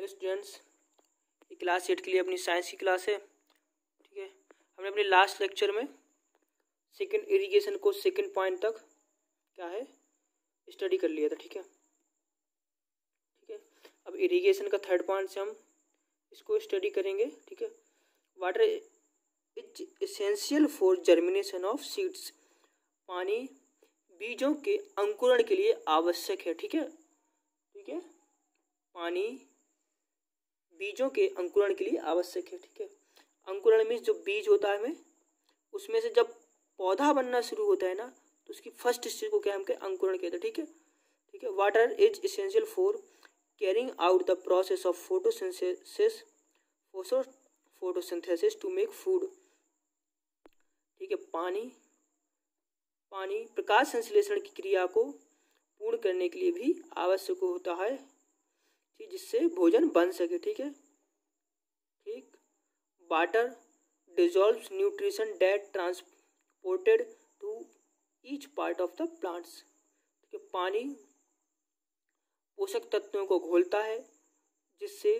Hello students, ये class 8 के लिए अपनी साइंस की क्लास है। ठीक है, हमने अपने लास्ट लेक्चर में सेकंड इरिगेशन को सेकंड पॉइंट तक क्या है स्टडी कर लिया था। ठीक है, अब इरिगेशन का थर्ड पॉइंट से हम इसको स्टडी करेंगे। ठीक है, water is essential for germination of seeds. पानी बीजों के अंकुरण के लिए आवश्यक है। ठीक है, पानी बीजों के अंकुरण के लिए आवश्यक है। ठीक है, अंकुरण मीन्स जो बीज होता है हमें उसमें से जब पौधा बनना शुरू होता है ना, तो उसकी फर्स्ट स्टेज को क्या हम कहते हैं, अंकुरण कहते हैं। ठीक है, water is essential for carrying out the process of photosynthesis to make food. ठीक है, पानी प्रकाश संश्लेषण की क्रिया को पूर्ण करने के लिए भी आवश्यक होता है, जिससे भोजन बन सके। ठीक, water dissolves nutrition that transported to each part of the plants. ठीक है, पानी पोषक तत्वों को घोलता है जिससे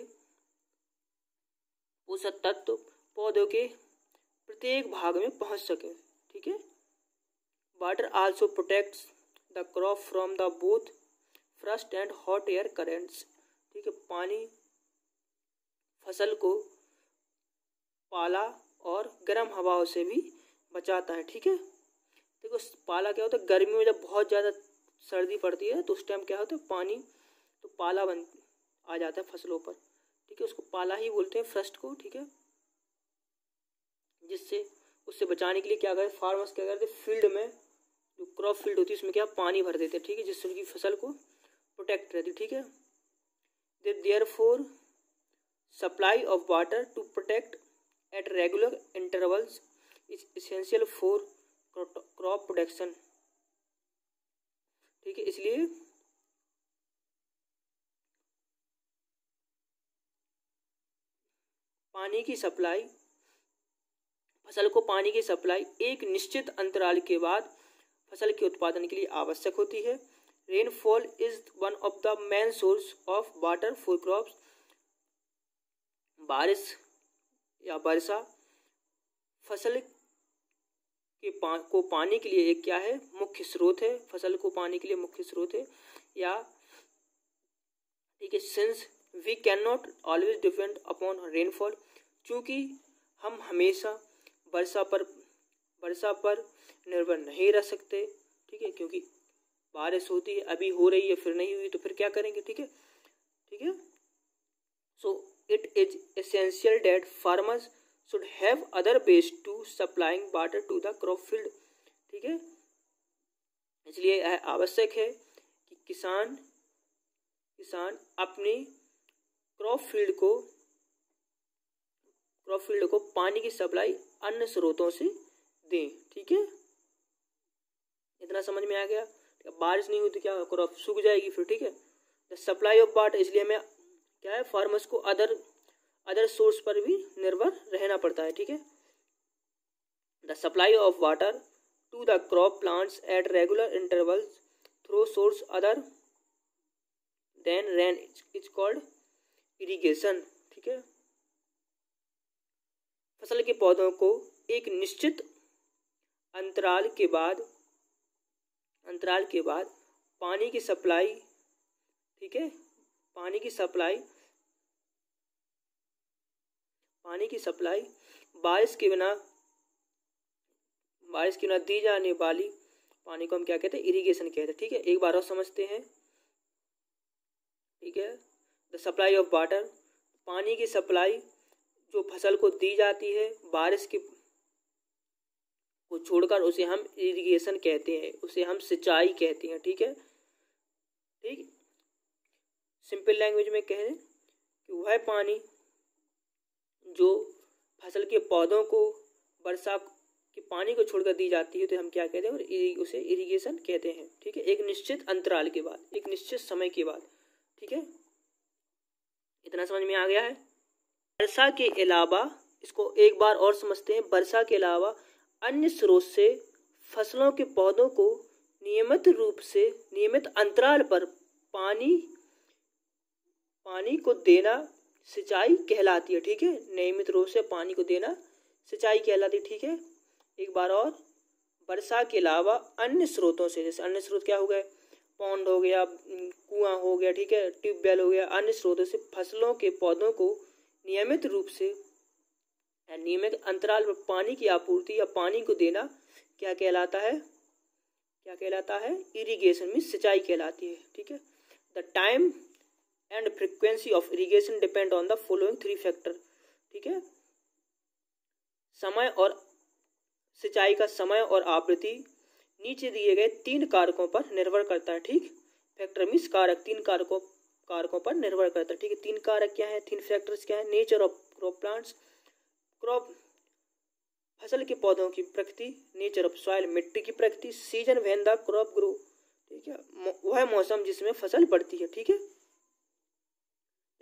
पोषक तत्व पौधों के प्रत्येक भाग में पहुंच सके। ठीक है, water also protects the crop from the both first and hot air currents. ठीक है, पानी फसल को पाला और गर्म हवाओं से भी बचाता है। ठीक है, देखो पाला क्या होता है, गर्मियों में जब बहुत ज़्यादा सर्दी पड़ती है तो उस टाइम क्या होता है, पानी तो पाला आ जाता है फसलों पर। ठीक है, उसको पाला ही बोलते हैं फ्रस्ट को। ठीक है, जिससे उससे बचाने के लिए क्या करते, फार्मर्स क्या करते, फील्ड में जो क्रॉप फील्ड होती है उसमें क्या पानी भर देते हैं। ठीक है, जिससे उनकी फसल को प्रोटेक्ट रहती है। ठीक है, therefore supply of water to protect at regular intervals is essential for crop production. ठीक है, इसलिए पानी की सप्लाई, फसल को पानी की सप्लाई एक निश्चित अंतराल के बाद फसल के उत्पादन के लिए आवश्यक होती है। Rainfall is one of the main source of water for crops. बारिश या वर्षा फसल को पानी के लिए एक क्या है, मुख्य स्रोत है। फसल को पानी के लिए मुख्य स्रोत है। या ठीक है, since we can not always depend upon rainfall, क्योंकि हम हमेशा वर्षा पर निर्भर नहीं रह सकते। ठीक है, क्योंकि बारिश होती है, अभी हो रही है फिर नहीं हुई तो फिर क्या करेंगे। ठीक है, so it is essential that farmers should have other ways to supplying water to the crop field। ठीक है, इसलिए यह आवश्यक है कि किसान अपने क्रॉप फील्ड को पानी की सप्लाई अन्य स्रोतों से दें। ठीक है, इतना समझ में आ गया। बारिश नहीं हुई तो क्या, क्रॉप सूख जाएगी फिर। ठीक है, द सप्लाई ऑफ वाटर, इसलिए हमें क्या है, फार्मर्स को अदर सोर्स पर भी निर्भर रहना पड़ता है। ठीक है, the supply of water to the crop plants at regular intervals through source other than rain is called irrigation. ठीक है, फसल के पौधों को एक निश्चित अंतराल के बाद पानी की सप्लाई, ठीक है, पानी की सप्लाई बारिश के बिना दी जाने वाली पानी को हम क्या कहते हैं, इरिगेशन कहते हैं। ठीक है, एक बार और समझते हैं। ठीक है, द सप्लाई ऑफ वाटर, पानी की सप्लाई जो फसल को दी जाती है बारिश की को छोड़कर, उसे हम इरिगेशन कहते हैं, उसे हम सिंचाई कहते हैं। ठीक है, सिंपल लैंग्वेज में कहें कि वह पानी जो फसल के पौधों को वर्षा के पानी को छोड़कर दी जाती है तो हम क्या कहते हैं, और उसे इरिगेशन कहते हैं। ठीक है, एक निश्चित अंतराल के बाद, एक निश्चित समय के बाद। ठीक है, इतना समझ में आ गया है। वर्षा के अलावा, इसको एक बार और समझते हैं, वर्षा के अलावा अन्य स्रोत से फसलों के पौधों को नियमित अंतराल पर पानी पानी को देना सिंचाई कहलाती है। ठीक है, नियमित रूप से पानी को देना सिंचाई कहलाती है। ठीक है, एक बार और, वर्षा के अलावा अन्य स्रोतों से, जैसे अन्य स्रोत क्या हो गए, पौंड हो गया, कुआं हो गया, ठीक है, ट्यूबवेल हो गया, अन्य स्रोतों से फसलों के पौधों को नियमित रूप से नियमित अंतराल पर पानी की आपूर्ति या पानी को देना क्या कहलाता है, क्या कहलाता है, इरिगेशन मीन्स सिंचाई कहलाती है। ठीक है, the time and frequency of irrigation depend on the following 3 factor. ठीक है, समय और सिंचाई का समय और आवृत्ति नीचे दिए गए 3 कारकों पर निर्भर करता है। ठीक, फैक्टर मीन्स कारक, 3 कारकों पर निर्भर करता है। ठीक है, 3 कारक क्या है, 3 फैक्टर्स क्या है, nature of crop plants, crop फसल के पौधों की प्रकृति, नेचर ऑफ सॉइल मिट्टी की प्रकृति, season when the crop grow. ठीक है, वह मौसम जिसमें फसल बढ़ती है। ठीक है,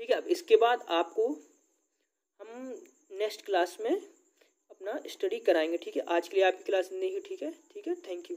ठीक है, अब इसके बाद आपको हम नेक्स्ट क्लास में अपना स्टडी कराएंगे। ठीक है, आज के लिए आपकी क्लास नहीं है। ठीक है, ठीक है, थैंक यू।